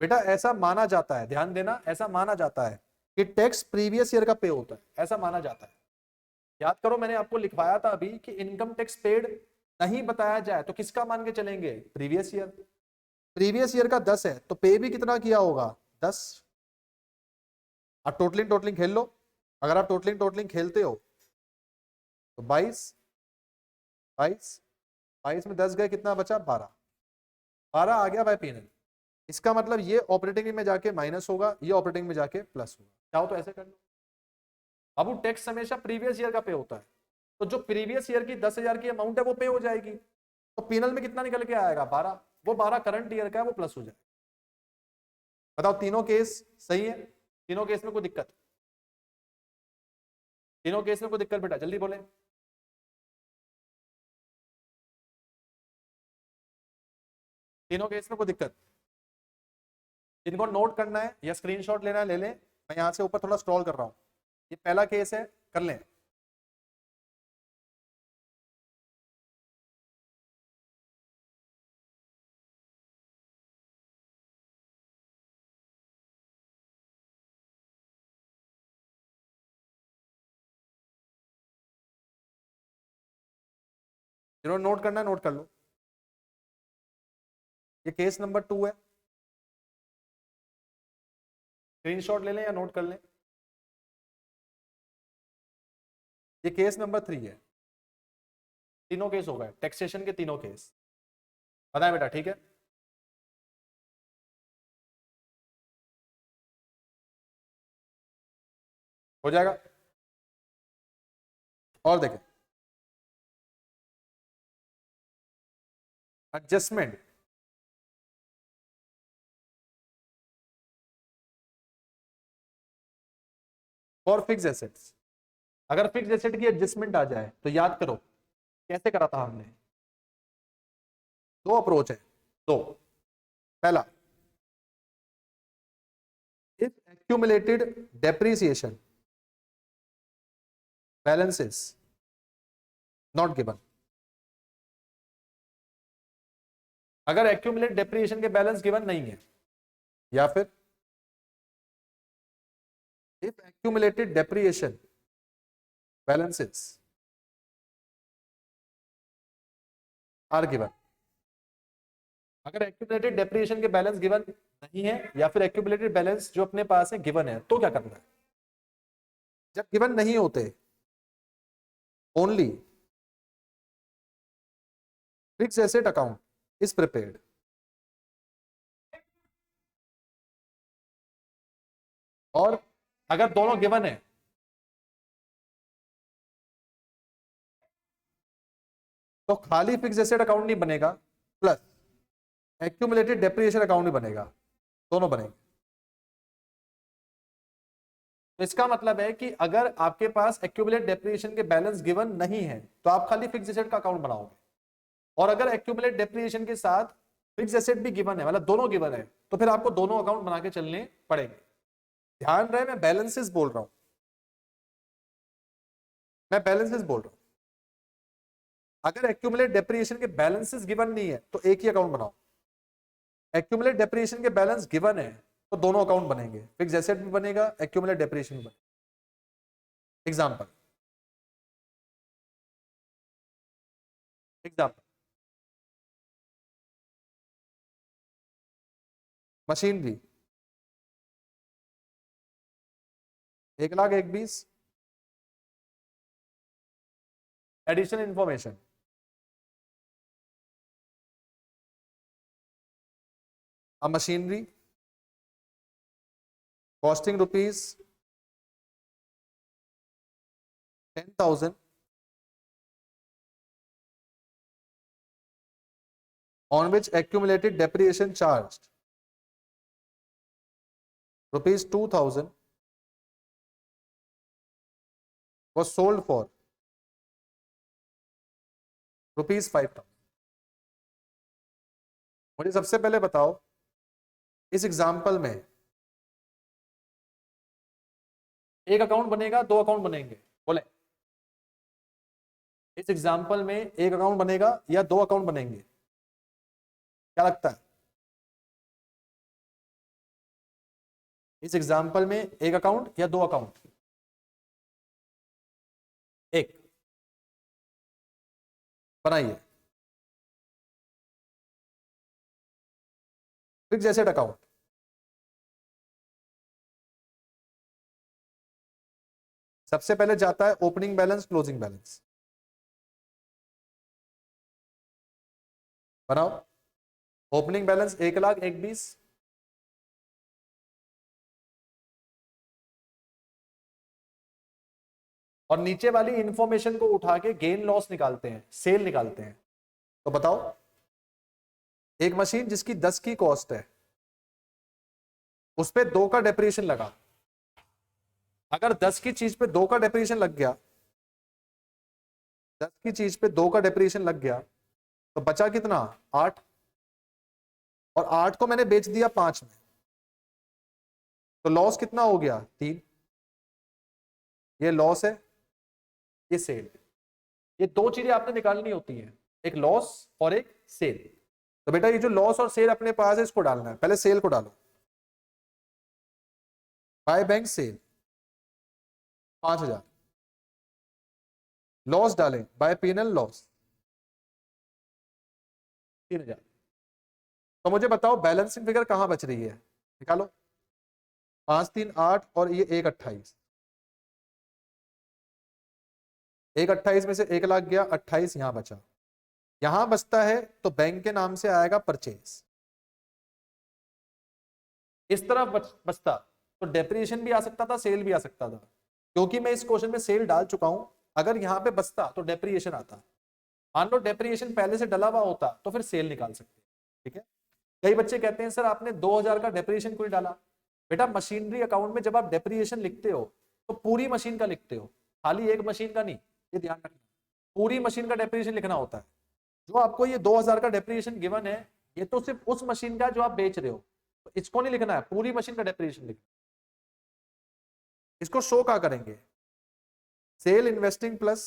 बेटा ऐसा माना जाता है, ध्यान देना, ऐसा माना जाता है कि टैक्स प्रीवियस ईयर का पे होता है, ऐसा माना जाता है। याद करो मैंने आपको लिखवाया था अभी कि इनकम टैक्स पेड नहीं बताया जाए तो किसका मान के चलेंगे? Previous year. प्रीवियस ईयर का 10 है तो पे भी कितना किया होगा? 10। अब टोटलिंग टोटलिंग खेल लो, अगर आप टोटलिंग टोटलिंग खेलते हो तो 22, 22, 22 में 10 गए, कितना बचा? 12, 12 आ गया बाय पीनल। इसका मतलब ये ऑपरेटिंग में जाके माइनस होगा, ये ऑपरेटिंग में जाके प्लस होगा। चाहो तो ऐसे कर लो। अब वो टैक्स हमेशा प्रीवियस ईयर का पे होता है, तो जो प्रीवियस ईयर की 10,000 की अमाउंट है वो पे हो जाएगी, तो पीनल में कितना निकल के आएगा? 12। वो 12 करंट ईयर का है, वो प्लस हो जाएगा। बताओ तीनों केस सही है? तीनों केस में कोई दिक्कत? तीनों केस में कोई दिक्कत बेटा? जल्दी बोले। तीनों केस में कोई दिक्कत? इनको नोट करना है या स्क्रीनशॉट लेना है ले लें, मैं यहां से ऊपर थोड़ा स्क्रॉल कर रहा हूं। ये पहला केस है, कर लें। जिन्होंने नोट करना है नोट कर लो। ये केस नंबर 2 है, स्क्रीनशॉट ले लें या नोट कर लें। ये केस नंबर 3 है। तीनों केस हो गए, टैक्सेशन के तीनों केस। बताएं बेटा, ठीक है? हो जाएगा। और देखें, एडजस्टमेंट फॉर फिक्स एसेट्स। अगर फिक्स एसेट की एडजस्टमेंट आ जाए तो याद करो कैसे करा था हमने। दो अप्रोच है, दो। पहला, if accumulated depreciation balances not given. अगर एक्यूमुलेट डेप्रिसिएशन के बैलेंस गिवन नहीं है, या फिर if accumulated depreciation balances are given। अगर एक्यूमुलेटेड डेप्रिसिएशन के बैलेंस गिवन नहीं है या फिर एक्यूमुलेटेड बैलेंस जो अपने पास है गिवन है, तो क्या करना है? जब गिवन नहीं होते, only fixed asset account is prepared. और अगर दोनों गिवन है तो खाली फिक्स्ड एसेट अकाउंट नहीं बनेगा, प्लस एक्यूमुलेटेड डेप्रिसिएशन अकाउंट भी बनेगा, दोनों बनेंगे। तो इसका मतलब है कि अगर आपके पास एक्यूमुलेट डेप्रिसिएशन के बैलेंस गिवन नहीं है तो आप खाली फिक्स्ड एसेट का अकाउंट बनाओगे, और अगर एक्यूमुलेट डेप्रिसिएशन के साथ फिक्स्ड एसेट भी गिवन है, मतलब दोनों गिवन है, तो फिर आपको दोनों अकाउंट बना के चलने पड़ेंगे। ध्यान रहे मैं बैलेंसेस बोल रहा हूं, मैं बैलेंसेस बोल रहा हूं। अगर एक्यूमुलेट डेप्रिसिएशन के बैलेंसेस गिवन नहीं है तो एक ही अकाउंट बनाओ। एक्यूमुलेट डेप्रिसिएशन के बैलेंस गिवन है तो दोनों अकाउंट बनेंगे, फिक्स्ड एसेट भी बनेगा, एक्यूमुलेट डेप्रिसिएशन भी बनेगा। Example machinery 1,20,000 additional information, a machinery costing rupees 10,000 on which accumulated depreciation charged rupees 2,000 was sold for rupees 5,000। मुझे सबसे पहले बताओ इस एग्जाम्पल में एक अकाउंट बनेगा, दो अकाउंट बनेंगे? बोले इस एग्जाम्पल में एक अकाउंट बनेगा या दो अकाउंट बनेंगे? क्या लगता है? इस एग्जाम्पल में एक अकाउंट या दो अकाउंट? एक। बनाइए फिक्स्ड एसेट अकाउंट। सबसे पहले जाता है ओपनिंग बैलेंस, क्लोजिंग बैलेंस। बनाओ। ओपनिंग बैलेंस 1,20,000, और नीचे वाली इंफॉर्मेशन को उठा के गेन लॉस निकालते हैं, सेल निकालते हैं। तो बताओ एक मशीन जिसकी 10 की कॉस्ट है उस पे 2 का डेप्रिसिएशन लगा, अगर 10 की चीज पे 2 का डेप्रिसिएशन लग गया, 10 की चीज पे 2 का डेप्रिसिएशन लग गया तो बचा कितना? 8। और 8 को मैंने बेच दिया 5 में, तो लॉस कितना हो गया? 3। ये लॉस है, ये सेल। ये दो चीजें आपने निकालनी होती हैं, एक लॉस और एक सेल। तो बेटा ये जो लॉस और सेल अपने पास है इसको डालना है। पहले सेल को डालो। By bank sale 5,000। लॉस डालें बाय पीएनएल लॉस 3,000। तो मुझे बताओ बैलेंसिंग फिगर कहां बच रही है? निकालो। 5, 3, 8 और ये 1,28। 1,28 में से 1,00,000 गया, 28 यहां बचा। यहां बचता है तो बैंक के नाम से आएगा परचेज। इस तरफ बचता तो डेप्रिसिएशन भी आ सकता था, सेल भी आ सकता था। क्योंकि मैं इस क्वेश्चन में सेल डाल चुका हूं, अगर यहां पे बचता तो डेप्रिसिएशन आता। मान लो डेप्रिसिएशन पहले से डला हुआ होता तो फिर सेल निकाल सकते। ठीक है। कई बच्चे कहते हैं सर आपने 2,000 का डेप्रिसिएशन क्यों डाला? बेटा मशीनरी अकाउंट में जब आप डेप्रिसिएशन लिखते हो तो पूरी मशीन का लिखते हो, खाली एक मशीन का नहीं, ये ध्यान रखना। पूरी मशीन का डेप्रिसिएशन लिखना होता है। जो आपको ये 2,000 का डेप्रिसिएशन गिवन है, ये तो सिर्फ उस मशीन का जो आप बेच रहे हो, तो इसको नहीं लिखना है, पूरी मशीन का डेप्रिसिएशन लिखना। इसको शो क्या करेंगे? Sale investing plus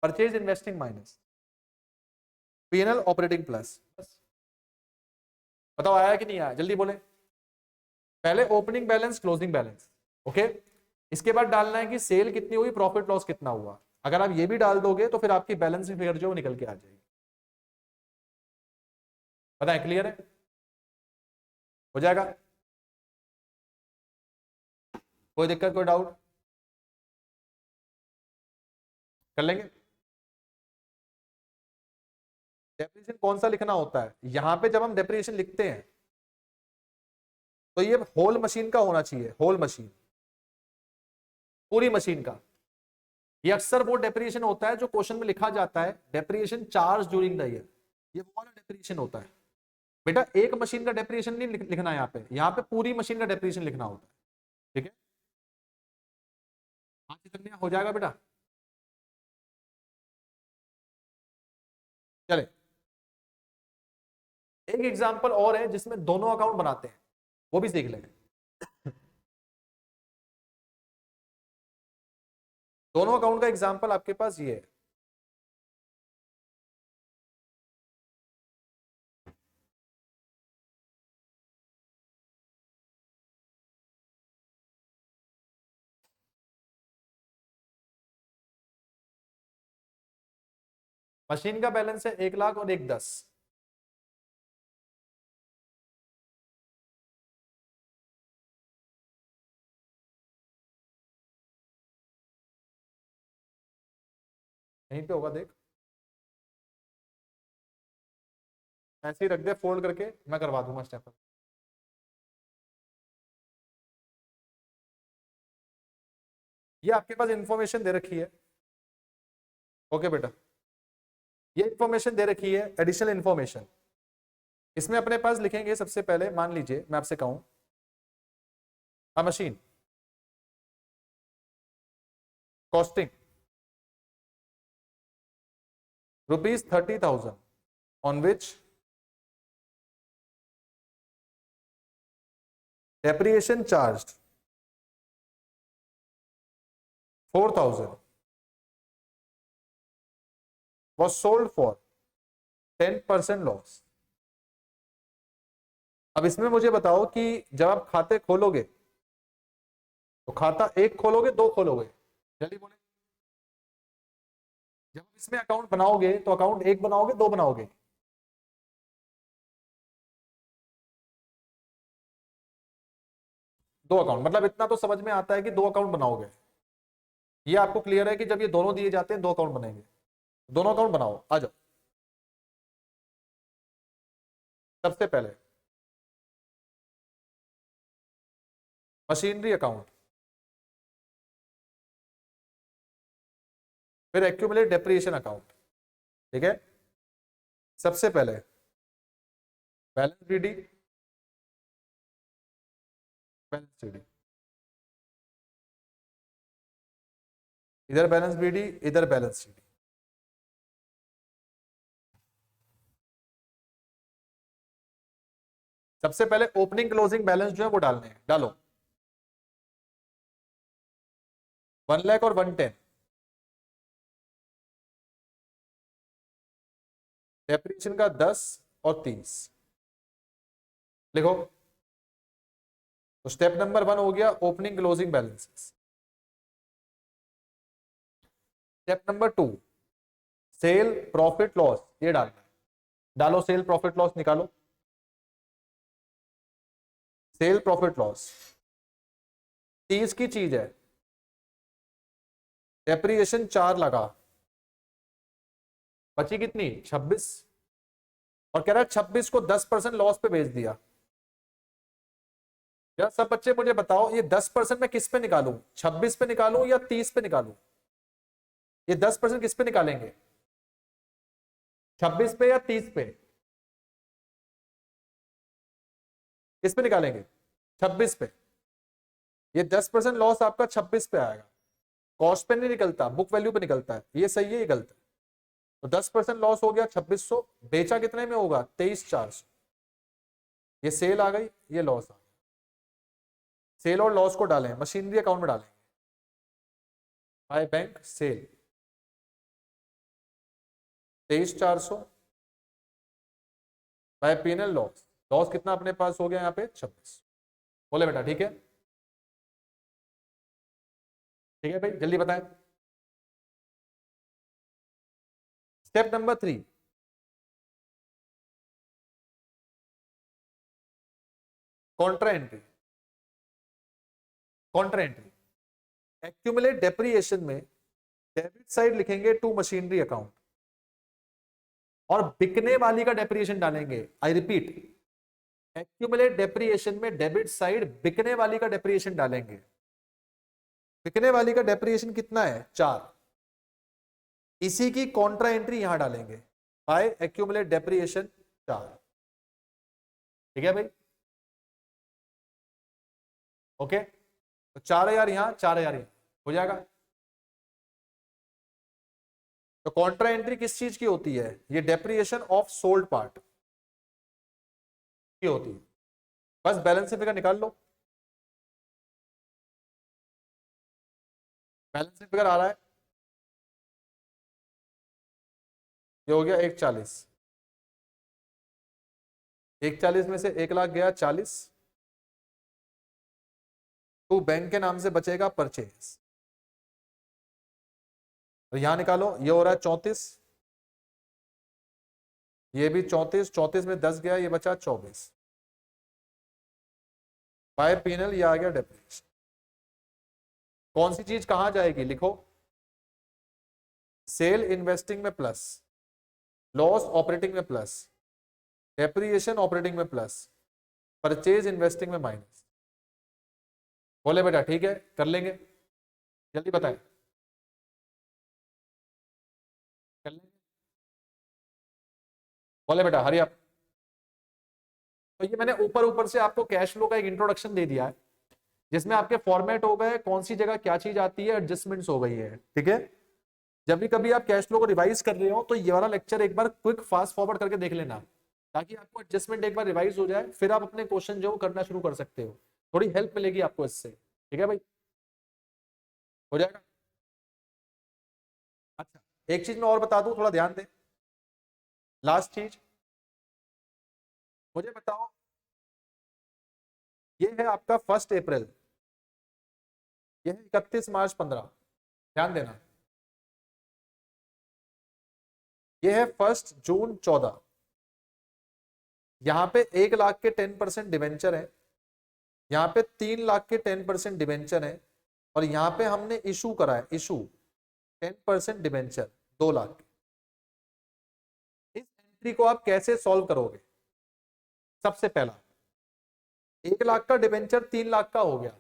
purchase investing minus PNL operating plus. बताओ आया कि नहीं आया, जल्दी बोले। पहले opening balance closing balance, okay. इसके बाद डालना है कि सेल कितनी हुई, प्रॉफिट लॉस कितना हुआ। अगर आप ये भी डाल दोगे तो फिर आपकी बैलेंस फिगर जो निकल के आ जाएगी। पता है, क्लियर है, हो जाएगा। कोई दिक्कत, कोई डाउट, कर लेंगे। डेप्रिसिएशन कौन सा लिखना होता है, यहां पे जब हम डेप्रिसिएशन लिखते हैं तो ये होल मशीन का होना चाहिए, होल मशीन, पूरी मशीन का। ये अक्सर वो डेप्रिसिएशन होता है जो क्वेश्चन में लिखा जाता है, depreciation charge during the year, ये वो वाला डेप्रिसिएशन होता है। बेटा एक मशीन का डेप्रिसिएशन नहीं लिखना है यहाँ पे पूरी मशीन का डेप्रिसिएशन लिखना होता है, ठीक है। हाँ चितन्या, हो जाएगा बेटा, चले। एक एग्जांपल और है जिसमें दोनों अकाउंट बनाते हैं, वो भी सीख लेंगे। दोनों अकाउंट का एग्जांपल आपके पास ये है। मशीन का बैलेंस है 1,00,000 और 1,10,000। यहीं पे होगा, देख ऐसे ही रख दे फोल्ड करके, मैं करवा दूंगा स्टेप। ये आपके पास इंफॉर्मेशन दे रखी है, ओके बेटा। ये इंफॉर्मेशन दे रखी है, एडिशनल इंफॉर्मेशन। इसमें अपने पास लिखेंगे सबसे पहले, मान लीजिए मैं आपसे कहूं अ machine costing ₹30,000 on which depreciation charged 4,000 was sold for 10% loss. अब इसमें मुझे बताओ कि जब आप खाते खोलोगे तो खाता एक खोलोगे, दो खोलोगे, जल्दी बोले। जब आप इसमें अकाउंट बनाओगे तो अकाउंट एक बनाओगे, दो बनाओगे? दो अकाउंट, मतलब इतना तो समझ में आता है कि दो अकाउंट बनाओगे। ये आपको क्लियर है कि जब ये दोनों दिए जाते हैं दो अकाउंट बनेंगे। दोनों अकाउंट बनाओ, आ जाओ। सबसे पहले मशीनरी अकाउंट, फिर एक्यूमुलेट डेप्रिसिएशन अकाउंट, ठीक है। सबसे पहले बैलेंस बीडी, बैलेंस सीडी, इधर बैलेंस बीडी, इधर बैलेंस सीडी। सबसे पहले ओपनिंग क्लोजिंग बैलेंस जो है वो डालने हैं, डालो। 1,00,000 और 110, डेप्रिसिएशन का 10 और 30 लिखो। तो स्टेप नंबर 1 हो गया opening closing balances. Step number 2 sale profit loss, ये डालना है, डालो। सेल प्रॉफिट लॉस निकालो, सेल प्रॉफिट लॉस 30 की चीज है, डेप्रिसिएशन 4 लगा, बची कितनी 26, और कह रहा है 26 को 10% लॉस पे बेच दिया। यार सब बच्चे मुझे बताओ ये 10% मैं किस पे निकालूं, 26 पे निकालूं या 30 पे निकालूं? ये 10% किस पे निकालेंगे, 26 पे या 30 पे? किस पे निकालेंगे, 26 पे। ये 10% लॉस आपका 26 पे आएगा, कॉस्ट पे नहीं निकलता, बुक वैल्यू पे निकलता है। ये सही है, ये गलत है? तो 10% लॉस हो गया 2600, बेचा कितने में होगा 23,400। ये सेल आ गई, ये लॉस आ गया। सेल और लॉस को डालें, मशीनरी अकाउंट में डालें। By bank sale 23,400 by PNL loss, loss कितना अपने पास हो गया यहाँ पे 26। बोले बेटा ठीक है, ठीक है भाई जल्दी बताएं। Step number 3, contra entry. Contra entry accumulate depreciation में डेबिट साइड लिखेंगे टू मशीनरी अकाउंट और बिकने वाली का डेप्रिएशन डालेंगे। आई रिपीट, एक्यूमुलेट डेप्रिएशन में डेबिट साइड बिकने वाली का डेप्रिएशन डालेंगे। बिकने वाली का डेप्रिएशन कितना है 4, इसी की कॉन्ट्रा एंट्री यहां डालेंगे बाय एक्यूमुलेट डेप्रिएशन 4। ठीक है भाई, ओके, तो 4,000 यहां 4,000 यहां हो जाएगा। तो कॉन्ट्रा एंट्री किस चीज की होती है, ये डेप्रिएशन ऑफ सोल्ड पार्ट की होती है। बस बैलेंस फिगर निकाल लो, बैलेंस फिगर आ रहा है, ये हो गया 140, 140 में से 1,00,000 गया 40, तो बैंक के नाम से बचेगा परचेज। तो यहां निकालो, ये हो रहा है 34, ये भी 34, 34 में 10 गया, ये बचा 24 बाय पीएनएल, ये आ गया डेप्रिएशन। कौन सी चीज कहां जाएगी लिखो, सेल इन्वेस्टिंग में प्लस, लॉस ऑपरेटिंग में प्लस, डेप्रिएशन ऑपरेटिंग में प्लस, परचेज इन्वेस्टिंग में माइनस। बोले बेटा ठीक है, कर लेंगे, जल्दी बताएं, कर लेंगे। बोले बेटा हरी आप। तो ये मैंने ऊपर ऊपर से आपको कैश फ्लो का एक इंट्रोडक्शन दे दिया है, जिसमें आपके फॉर्मेट हो गए, कौन सी जगह क्या चीज आती है, एडजस्टमेंट्स हो गई है। ठीक है, जब भी कभी आप कैश फ्लो को रिवाइज कर रहे हो तो ये वाला लेक्चर एक बार क्विक फास्ट फॉरवर्ड करके देख लेना, ताकि आपको एडजस्टमेंट एक बार रिवाइज हो जाए, फिर आप अपने क्वेश्चन जो करना शुरू कर सकते हो, थोड़ी हेल्प मिलेगी आपको इससे। ठीक है भाई, हो जाएगा। अच्छा, एक चीज मैं और बता दूं, थोड़ा ध्यान दे, लास्ट चीज मुझे बताओ, ये है आपका 1 अप्रैल, ये है 31 मार्च 15, ध्यान देना, ये है 1 जून 14, यहाँ पे 1,00,000 के 10% डिवेंचर है, यहाँ पे 3,00,000 के 10% डिवेंचर है, और यहाँ पे हमने इशू करा है, इशू 10% डिवेंचर 2,00,000। इस एंट्री को आप कैसे सॉल्व करोगे, सबसे पहला 1,00,000 का डिवेंचर 3,00,000 का हो गया,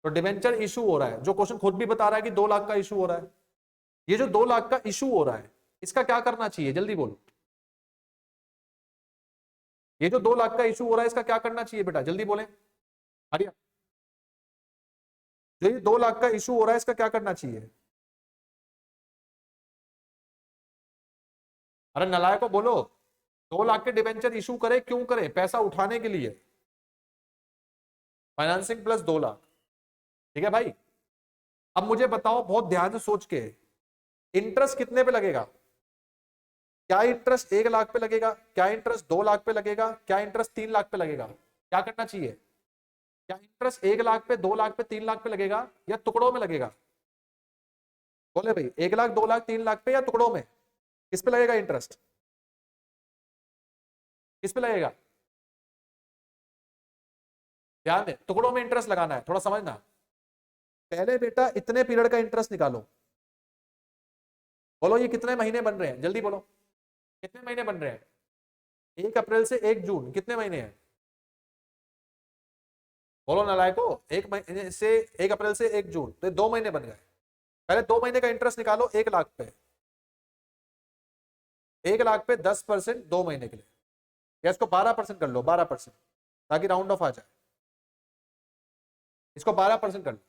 तो डिवेंचर इशू हो रहा है, जो क्वेश्चन खुद भी बता रहा है कि 2,00,000 का इशू हो रहा है। ये जो 2,00,000 का इशू हो रहा है, इसका क्या करना चाहिए, जल्दी बोलो। ये जो 2,00,000 का इशू हो रहा है, इसका क्या करना चाहिए बेटा, जल्दी बोले हरिया। जो ये 2,00,000 का इशू हो रहा है, इसका क्या करना चाहिए, अरे नलायक को बोलो, 2,00,000 के डिवेंचर इशू करे, क्यों करे, पैसा उठाने के लिए, फाइनेंसिंग प्लस 2,00,000। ठीक है भाई, अब मुझे बताओ बहुत ध्यान से सोच के, इंटरेस्ट कितने पे लगेगा, क्या इंटरेस्ट 1,00,000 पे लगेगा, क्या इंटरेस्ट 2,00,000 पे लगेगा, क्या इंटरेस्ट 3,00,000 पे लगेगा, क्या करना चाहिए, क्या इंटरेस्ट 1,00,000 पे, 2,00,000 पे, 3,00,000 पे लगेगा, या टुकड़ों में लगेगा। बोले भाई 1,00,000, 2,00,000, 3,00,000 पे या टुकड़ों में, किस पे लगेगा इंटरेस्ट, किस पे लगेगा, ध्यान दे, टुकड़ों में इंटरेस्ट लगाना है, थोड़ा समझना। पहले बेटा इतने पीरियड का इंटरेस्ट निकालो, बोलो ये कितने महीने बन रहे हैं, जल्दी बोलो, कितने महीने बन रहे हैं, 1 अप्रैल से 1 जून, कितने महीने हैं, बोलो नालायको, 1 महीने से 1 अप्रैल से 1 जून, तो 2 महीने बन गए। पहले 2 महीने का इंटरेस्ट निकालो 1,00,000 पे, 1,00,000 पे 10% 2 महीने के लिए, या इसको 12% कर लो, 12%, ताकि राउंड ऑफ आ जाए, इसको 12% कर लो।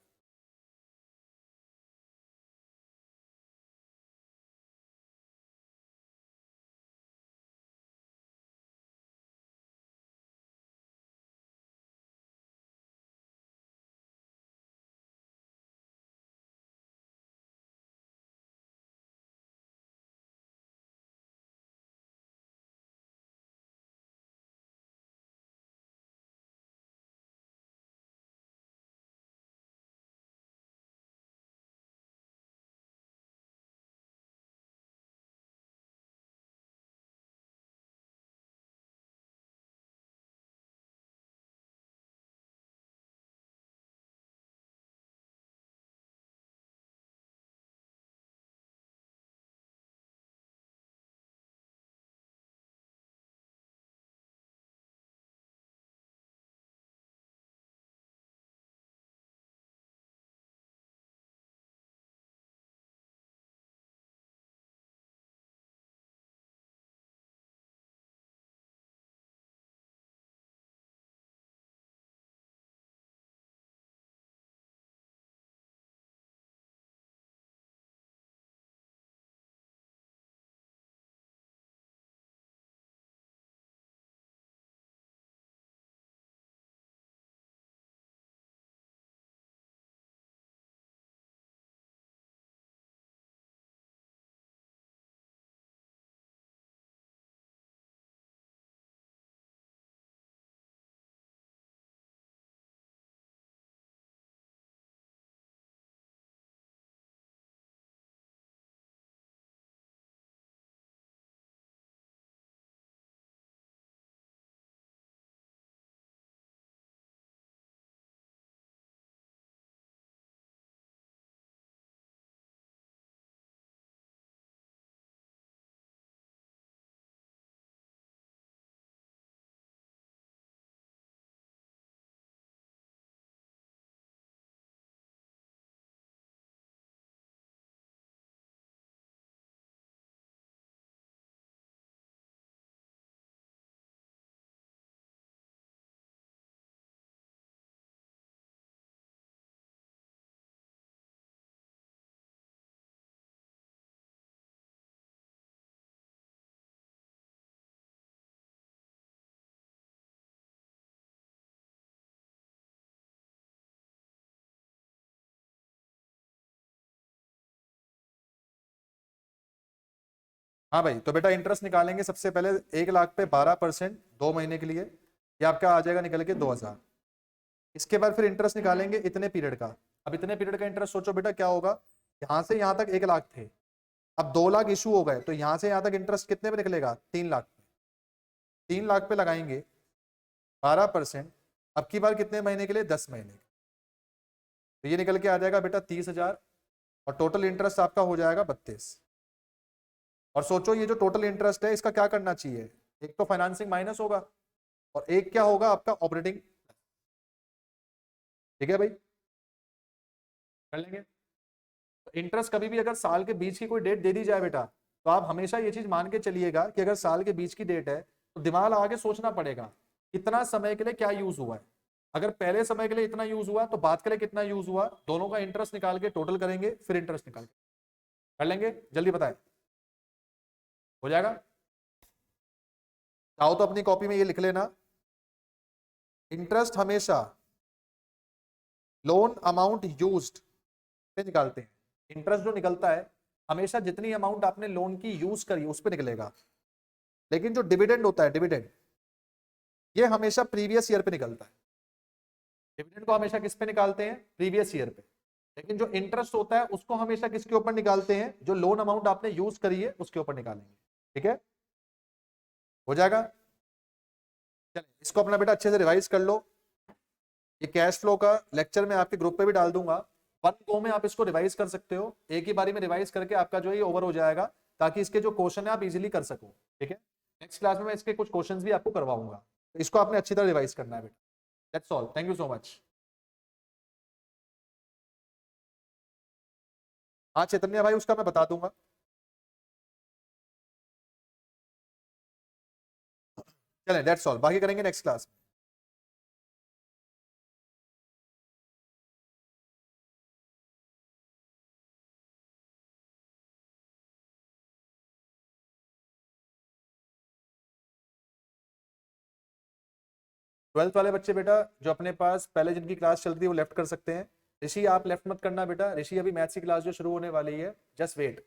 हाँ भाई, तो बेटा इंटरेस्ट निकालेंगे सबसे पहले 1 लाख पे 12% 2 महीने के लिए, ये आपका आ जाएगा निकल के 2000। इसके बाद फिर इंटरेस्ट निकालेंगे इतने पीरियड का। अब इतने पीरियड का इंटरेस्ट सोचो बेटा क्या होगा, यहां से यहां तक 1 लाख थे, अब 2 लाख इशू हो गए, तो यहां से यहां तक इंटरेस्ट कितने पे निकलेगा, 3 लाख पे। 3 लाख पे लगाएंगे 12%, अब की बार कितने महीने के लिए, 10 महीने, तो ये निकल के आ जाएगा बेटा 30,000, और टोटल इंटरेस्ट आपका हो जाएगा 32। और सोचो ये जो टोटल इंटरेस्ट है इसका क्या करना चाहिए, एक तो फाइनेंसिंग माइनस होगा और एक क्या होगा आपका ऑपरेटिंग। ठीक है भाई, कर लेंगे। तो इंटरेस्ट कभी भी अगर साल के बीच की कोई डेट दे दी जाए बेटा, तो आप हमेशा ये चीज मान के चलिएगा कि अगर साल के बीच की डेट है तो दिमाग आगे सोचना पड़ेगा कितना समय के लिए क्या यूज हुआ है। अगर पहले समय के लिए इतना यूज हुआ तो बाद के लिए कितना यूज हुआ, दोनों का इंटरेस्ट निकाल के टोटल करेंगे, फिर इंटरेस्ट निकाल के कर लेंगे। जल्दी बताएं, हो जाएगा? चाहो तो अपनी कॉपी में ये लिख लेना, इंटरेस्ट हमेशा लोन अमाउंट यूज्ड पे निकालते हैं। इंटरेस्ट जो निकलता है हमेशा जितनी अमाउंट आपने लोन की यूज करी उस पे निकलेगा, लेकिन जो डिविडेंड होता है, डिविडेंड ये हमेशा प्रीवियस ईयर पे निकलता है। डिविडेंड को हमेशा किस पे निकालते हैं, प्रीवियस ईयर पे। लेकिन जो इंटरेस्ट होता है उसको हमेशा किसके ऊपर निकालते हैं, जो लोन अमाउंट आपने यूज करी है उसके ऊपर निकालेंगे। ठीक है, हो जाएगा? चलिए इसको अपना बेटा अच्छे से रिवाइज कर लो। ये कैश फ्लो का लेक्चर मैं आपके ग्रुप पे भी डाल दूंगा, 1 गो में आप इसको रिवाइज कर सकते हो, एक ही बारी में रिवाइज करके आपका जो है ओवर हो जाएगा, ताकि इसके जो क्वेश्चन है आप इजीली कर सको। ठीक है, नेक्स्ट क्लास में मैं इसके कुछ क्वेश्चंस भी आपको करवाऊंगा, तो इसको आपने अच्छी तरह रिवाइज करना है बेटा। That's all, thank you so much. हाँ चैतन्य भाई, उसका मैं बता दूंगा। चलें, दैट्स ऑल, बाकी करेंगे नेक्स्ट क्लास में। 12th वाले बच्चे बेटा जो अपने पास पहले जिनकी क्लास चल रही है वो लेफ्ट कर सकते हैं। ऋषि आप लेफ्ट मत करना बेटा, ऋषि अभी मैथ्स की क्लास जो शुरू होने वाली है, जस्ट वेट।